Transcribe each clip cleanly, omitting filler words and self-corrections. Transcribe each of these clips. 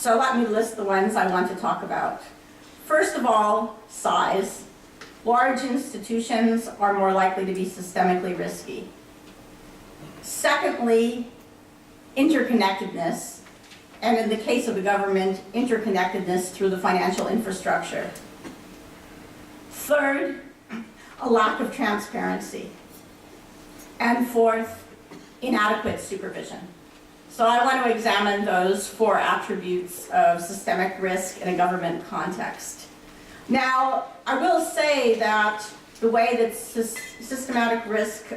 So let me list the ones I want to talk about. First of all, size. Large institutions are more likely to be systemically risky. Secondly, interconnectedness, and in the case of the government, interconnectedness through the financial infrastructure. Third, a lack of transparency. And fourth, inadequate supervision. So I want to examine those 4 attributes of systemic risk in a government context. Now, I will say that the way that systemic risk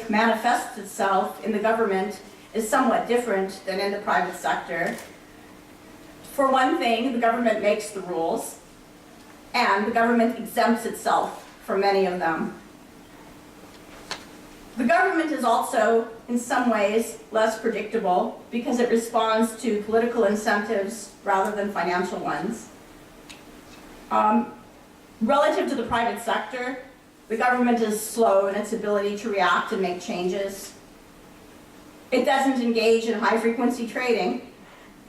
manifests itself in the government is somewhat different than in the private sector. For one thing, the government makes the rules, and the government exempts itself from many of them. The government is also, in some ways, less predictable because it responds to political incentives rather than financial ones. Relative to the private sector, the government is slow in its ability to react and make changes. It doesn't engage in high-frequency trading,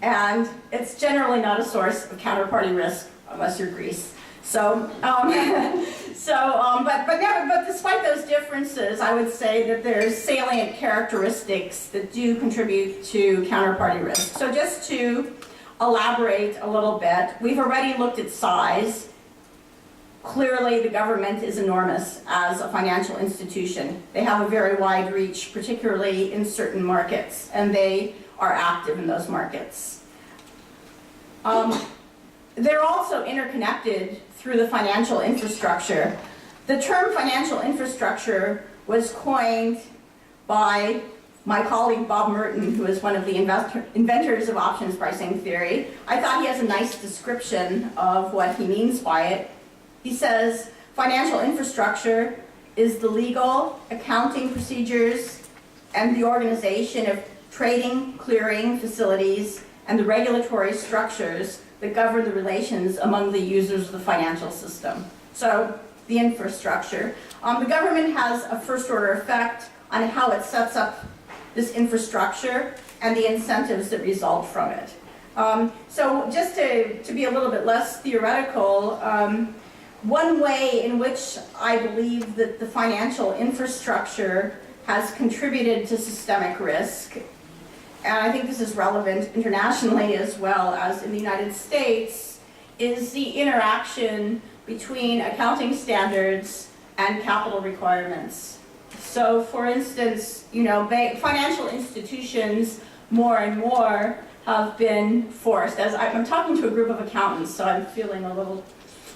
and it's generally not a source of counterparty risk unless you're Greece. But despite those differences, I would say that there's salient characteristics that do contribute to counterparty risk. So just to elaborate a little bit, we've already looked at size. Clearly, the government is enormous as a financial institution. They have a very wide reach, particularly in certain markets, and they are active in those markets. They're also interconnected through the financial infrastructure. The term financial infrastructure was coined by my colleague Bob Merton, who is one of the inventors of options pricing theory. I thought he has a nice description of what he means by it. He says, financial infrastructure is the legal, accounting procedures, and the organization of trading, clearing facilities, and the regulatory structures that govern the relations among the users of the financial system. So, the infrastructure. The government has a first-order effect on how it sets up this infrastructure and the incentives that result from it. So just to be a little bit less theoretical, one way in which I believe that the financial infrastructure has contributed to systemic risk, and I think this is relevant internationally as well as in the United States, is the interaction between accounting standards and capital requirements. So, for instance, financial institutions more and more have been forced, as I'm talking to a group of accountants, so I'm feeling a little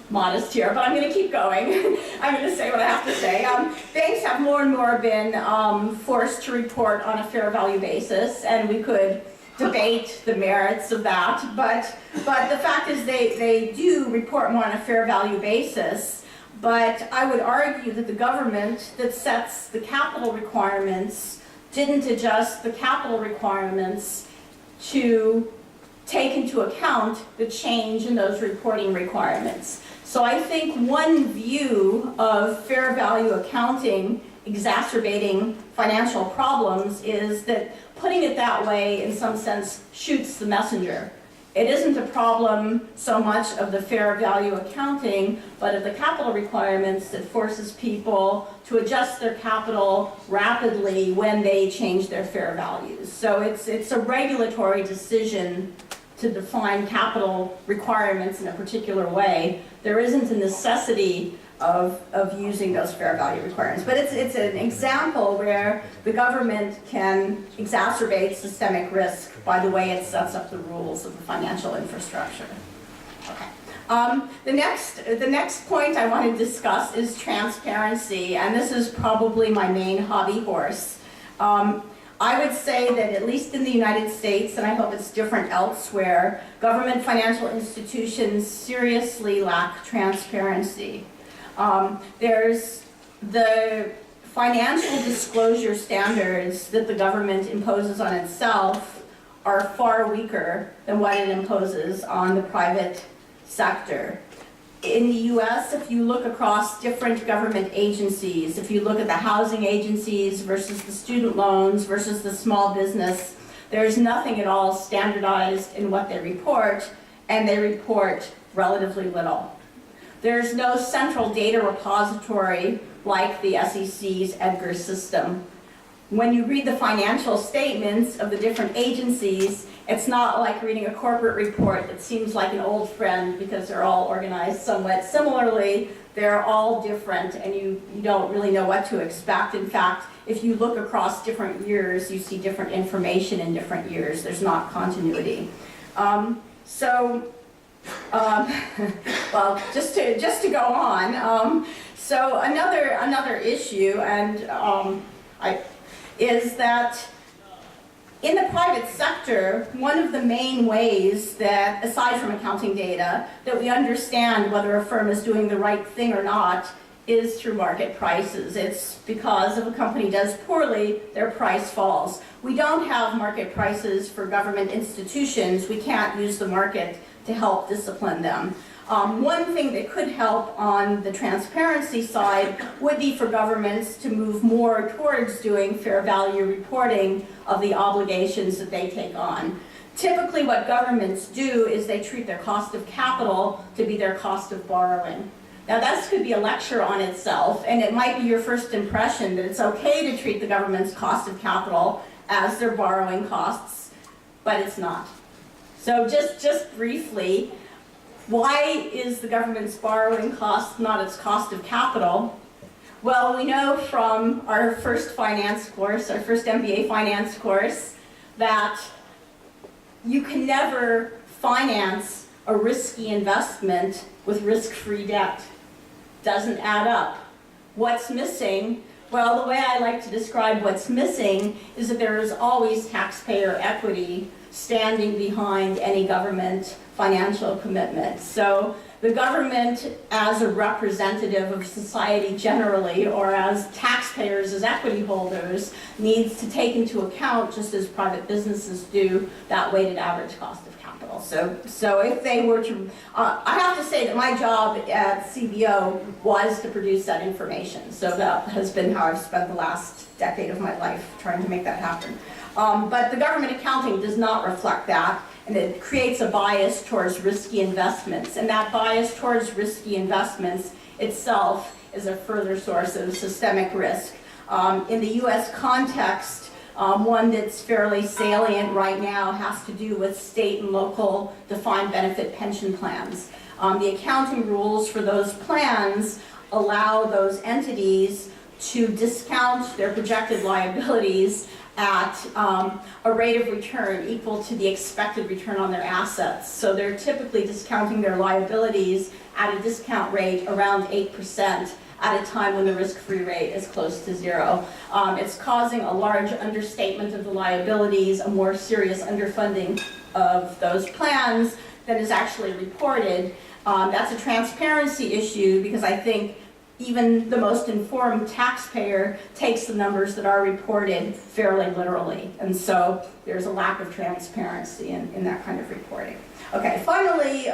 modest here, but I'm going to keep going. I'm going to say what I have to say. Banks have more and more been forced to report on a fair value basis, and we could debate the merits of that, but the fact is they do report more on a fair value basis. But I would argue that the government that sets the capital requirements didn't adjust the capital requirements to take into account the change in those reporting requirements. So I think one view of fair value accounting exacerbating financial problems is that putting it that way, in some sense, shoots the messenger. It isn't a problem so much of the fair value accounting, but of the capital requirements that forces people to adjust their capital rapidly when they change their fair values. So it's a regulatory decision to define capital requirements in a particular way. There isn't a necessity of using those fair value requirements. But it's an example where the government can exacerbate systemic risk by the way it sets up the rules of the financial infrastructure. Okay. The next point I want to discuss is transparency, and this is probably my main hobby horse. I would say that at least in the United States, and I hope it's different elsewhere, government financial institutions seriously lack transparency. There's the financial disclosure standards that the government imposes on itself are far weaker than what it imposes on the private sector. In the US, if you look across different government agencies, if you look at the housing agencies versus the student loans versus the small business, There's nothing at all standardized in what they report, and they report relatively little. There's no central data repository like the SEC's EDGAR system. When you read the financial statements of the different agencies, it's not like reading a corporate report that seems like an old friend because they're all organized somewhat similarly. They're all different, and you don't really know what to expect. In fact, if you look across different years, you see different information in different years. There's not continuity. Well, just to go on. So another issue, and is that in the private sector, one of the main ways that, aside from accounting data, that we understand whether a firm is doing the right thing or not is through market prices. It's because if a company does poorly, their price falls. We don't have market prices for government institutions. We can't use the market to help discipline them. One thing that could help on the transparency side would be for governments to move more towards doing fair value reporting of the obligations that they take on. Typically what governments do is they treat their cost of capital to be their cost of borrowing. Now that could be a lecture on itself, and it might be your first impression that it's okay to treat the government's cost of capital as their borrowing costs, but it's not. So just briefly, why is the government's borrowing cost not its cost of capital? Well, we know from our first finance course, our first MBA finance course, that you can never finance a risky investment with risk-free debt. Doesn't add up. What's missing? Well, the way I like to describe what's missing is that there is always taxpayer equity standing behind any government financial commitment. So the government, as a representative of society generally, or as taxpayers, as equity holders, needs to take into account, just as private businesses do, that weighted average cost of capital. So if they were to, I have to say that my job at CBO was to produce that information. So that has been how I've spent the last decade of my life trying to make that happen. But the government accounting does not reflect that, and it creates a bias towards risky investments. And that bias towards risky investments itself is a further source of systemic risk. In the US context, one that's fairly salient right now has to do with state and local defined benefit pension plans. The accounting rules for those plans allow those entities to discount their projected liabilities at a rate of return equal to the expected return on their assets. So they're typically discounting their liabilities at a discount rate around 8% at a time when the risk-free rate is close to zero. It's causing a large understatement of the liabilities, a more serious underfunding of those plans than is actually reported. That's a transparency issue because I think even the most informed taxpayer takes the numbers that are reported fairly literally. And so there's a lack of transparency in that kind of reporting. Okay, finally,